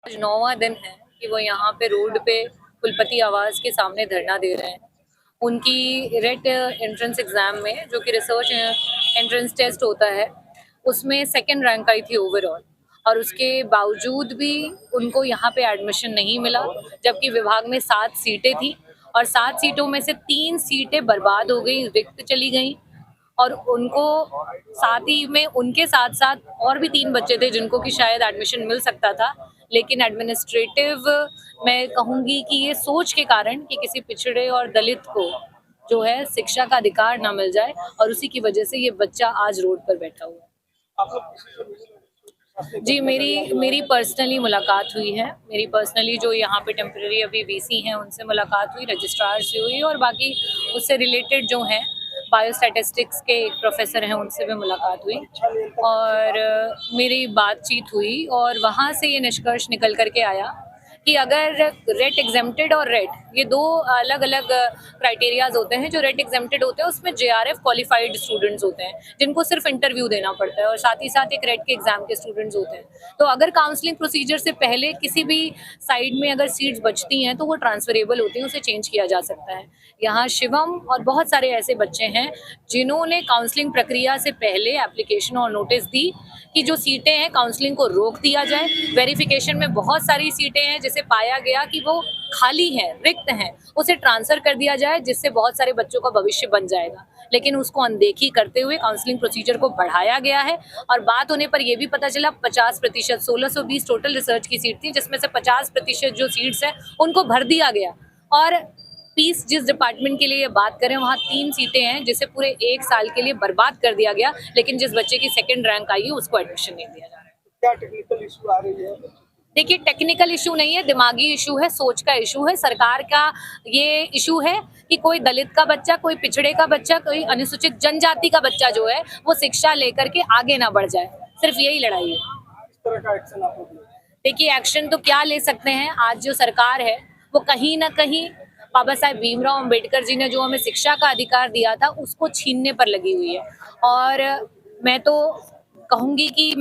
आज 9वां दिन है कि वो यहाँ पे रोड पे कुलपति आवास के सामने धरना दे रहे हैं। उनकी रेट एंट्रेंस एग्जाम में, जो कि रिसर्च एंट्रेंस टेस्ट होता है, उसमें सेकंड रैंक आई थी ओवरऑल, और उसके बावजूद भी उनको यहाँ पे एडमिशन नहीं मिला, जबकि विभाग में 7 सीटें थी और 7 सीटों में से 3 सीटें बर्बाद हो गई, रिक्त चली गई। और उनको साथ ही में उनके साथ-साथ और भी 3 बच्चे थे जिनको कि शायद एडमिशन मिल सकता था, लेकिन एडमिनिस्ट्रेटिव, मैं कहूँगी कि ये सोच के कारण कि किसी पिछड़े और दलित को जो है शिक्षा का अधिकार ना मिल जाए, और उसी की वजह से ये बच्चा आज रोड पर बैठा हुआ है। जी, मेरी मेरी पर्सनली मुलाकात हुई है। मेरी पर्सनली जो यहाँ पे टेम्परेरी अभी वीसी हैं उनसे मुलाकात हुई, रजिस्ट्रार से हुई, और बाकी उससे रिलेटेड जो हैं बायोस्टैटिस्टिक्स के एक प्रोफेसर हैं उनसे भी मुलाकात हुई, और मेरी बातचीत हुई, और वहाँ से ये निष्कर्ष निकल कर के आया कि अगर रेट एग्जेम्प्टेड और रेट, ये 2 अलग-अलग क्राइटेरियाज होते हैं। जो रेट एग्जेम्प्टेड होते हैं उसमें जेआरएफ क्वालिफाइड स्टूडेंट्स होते हैं जिनको सिर्फ इंटरव्यू देना पड़ता है, और साथ ही साथ एक रेट के एग्जाम के स्टूडेंट्स होते हैं। तो अगर काउंसलिंग प्रोसीजर से पहले किसी भी साइड में अगर सीट्स बचती हैं तो वो ट्रांसफरेबल होती हैं, उसे चेंज किया जा सकता है। यहाँ शिवम और बहुत सारे ऐसे बच्चे हैं जिन्होंने काउंसलिंग प्रक्रिया से पहले एप्लीकेशन और नोटिस दी कि जो सीटें हैं काउंसलिंग को रोक दिया जाए। वेरिफिकेशन में बहुत सारी सीटें हैं जिसे पाया गया कि वो खाली हैं, रिक्त हैं, उसे ट्रांसफर कर दिया जाए, जिससे बहुत सारे बच्चों का भविष्य बन जाएगा। लेकिन उसको अनदेखी करते हुए काउंसलिंग प्रोसीजर को बढ़ाया गया है, और बात होने पर यह भी पता चला 50%, 1620 टोटल रिसर्च की सीट थी, जिसमें से 50% जो सीट्स हैं उनको भर दिया गया। और पीस जिस डिपार्टमेंट के लिए ये बात करें, वहाँ 3 सीटें हैं जिसे पूरे 1 साल के लिए बर्बाद कर दिया गया, लेकिन जिस बच्चे की सेकंड रैंक आई है उसको एडमिशन नहीं दिया जा रहा है। क्या टेक्निकल इशू आ रही है? देखिए, टेक्निकल इशू नहीं है, दिमागी इशू है, सोच का इशू है। सरकार का ये इशू है कि कोई दलित का बच्चा, कोई पिछड़े का बच्चा, कोई अनुसूचित जनजाति का बच्चा जो है वो शिक्षा लेकर के आगे ना बढ़ जाए। सिर्फ यही लड़ाई है। किस तरह का एक्शन आप लोग लेंगे? देखिए, एक्शन तो क्या ले सकते हैं, आज जो सरकार है वो कहीं ना कहीं बाबा साहेब भीमराव अंबेडकर जी ने जो हमें शिक्षा का अधिकार दिया था उसको छीनने पर लगी हुई है। और मैं तो कहूंगी कि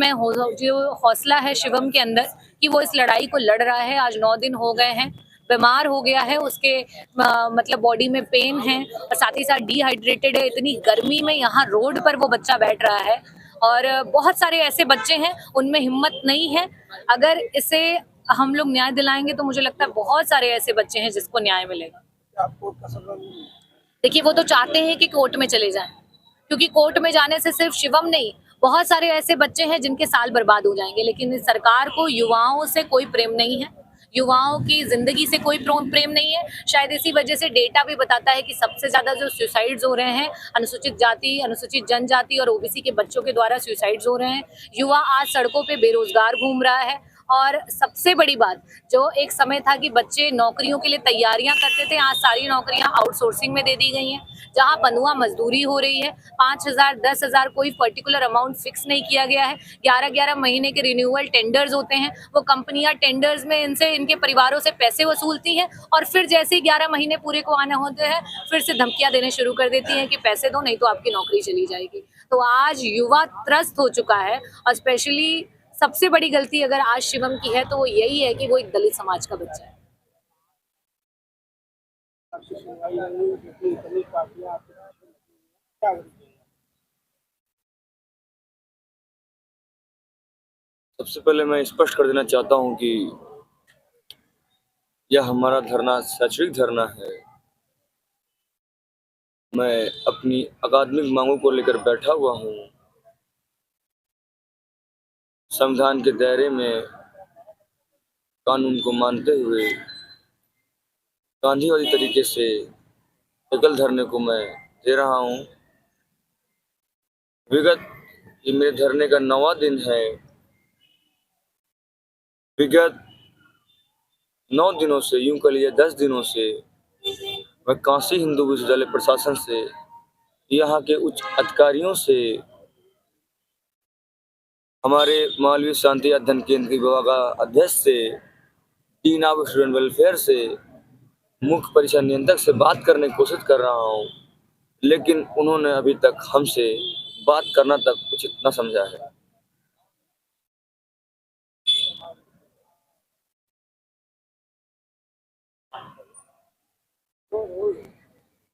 जो हौसला है शिवम के अंदर कि वो इस लड़ाई को लड़ रहा है। आज 9 दिन हो गए हैं, बीमार हो गया है, उसके मतलब बॉडी में पेन है, और साथ ही साथ डिहाइड्रेटेड है। इतनी गर्मी में यहाँ रोड पर वो बच्चा बैठ रहा है, और बहुत सारे ऐसे बच्चे हैं उनमें हिम्मत नहीं है। अगर इसे हम लोग न्याय दिलाएंगे तो मुझे लगता है बहुत सारे ऐसे बच्चे हैं जिसको न्याय मिलेगा। क्या आप कोर्ट का सवाल नहीं? देखिए, वो तो चाहते हैं कि कोर्ट में चले जाएं, क्योंकि कोर्ट में जाने से सिर्फ शिवम नहीं, बहुत सारे ऐसे बच्चे हैं जिनके साल बर्बाद हो जाएंगे। लेकिन इस सरकार को युवाओं से कोई प्रेम नहीं है, युवाओं की जिंदगी से कोई प्रेम नहीं है। शायद इसी वजह से डेटा भी बताता है कि सबसे ज्यादा जो सुसाइड्स हो रहे हैं अनुसूचित जाति, अनुसूचित जनजाति और ओबीसी के बच्चों के द्वारा सुसाइड्स हो रहे हैं। युवा आज सड़कों पे बेरोजगार घूम रहा है। और सबसे बड़ी बात, जो एक समय था कि बच्चे नौकरियों के लिए तैयारियां करते थे, आज सारी नौकरियां आउटसोर्सिंग में दे दी गई हैं। जहां बनुआ मजदूरी हो रही है, 5,000, 10,000, कोई पर्टिकुलर अमाउंट फिक्स नहीं किया गया है। 11-11 महीने के रिन्यूअल टेंडर्स होते हैं, वो कंपनियां टेंडर्स में इनसे, इनके परिवारों से पैसे वसूलती हैं, और फिर जैसे ही 11 महीने पूरे को आने होते हैं फिर से धमकियां देने शुरू कर देती हैं कि पैसे दो नहीं तो आपकी नौकरी चली जाएगी। तो आज युवा त्रस्त हो चुका है, और स्पेशली सबसे बड़ी गलती अगर आज शिवम की है तो वो यही है कि वो एक दलित समाज का बच्चा है। आपकी सुनवाई नहीं हुई, क्योंकि इतनी पार्टियां आपके पास में नहीं हैं। क्या करेंगे? सबसे पहले मैं स्पष्ट कर देना चाहता हूं कि यह हमारा धरना शैक्षणिक धरना है। मैं अपनी अकादमिक मांगों को लेकर बैठा हुआ हूं। संविधान के दायरे में कानून को मानते हुए गांधीवादी तरीके से एकल धरने को मैं दे रहा हूं। विगत ये मेरे धरने का 9वां दिन है। विगत 9 दिनों से, यूं कह लीजिए 10 दिनों से, मैं काशी हिंदू विश्वविद्यालय प्रशासन से, यहाँ के उच्च अधिकारियों से, हमारे मालवीय शांति अध्ययन केंद्र के विभाग अध्यक्ष से, डीन ऑफ स्टूडेंट वेलफेयर से, मुख्य परीक्षा नियंत्रक से बात करने की कोशिश कर रहा हूँ, लेकिन उन्होंने अभी तक हमसे बात करना तक उचित न समझा है। वो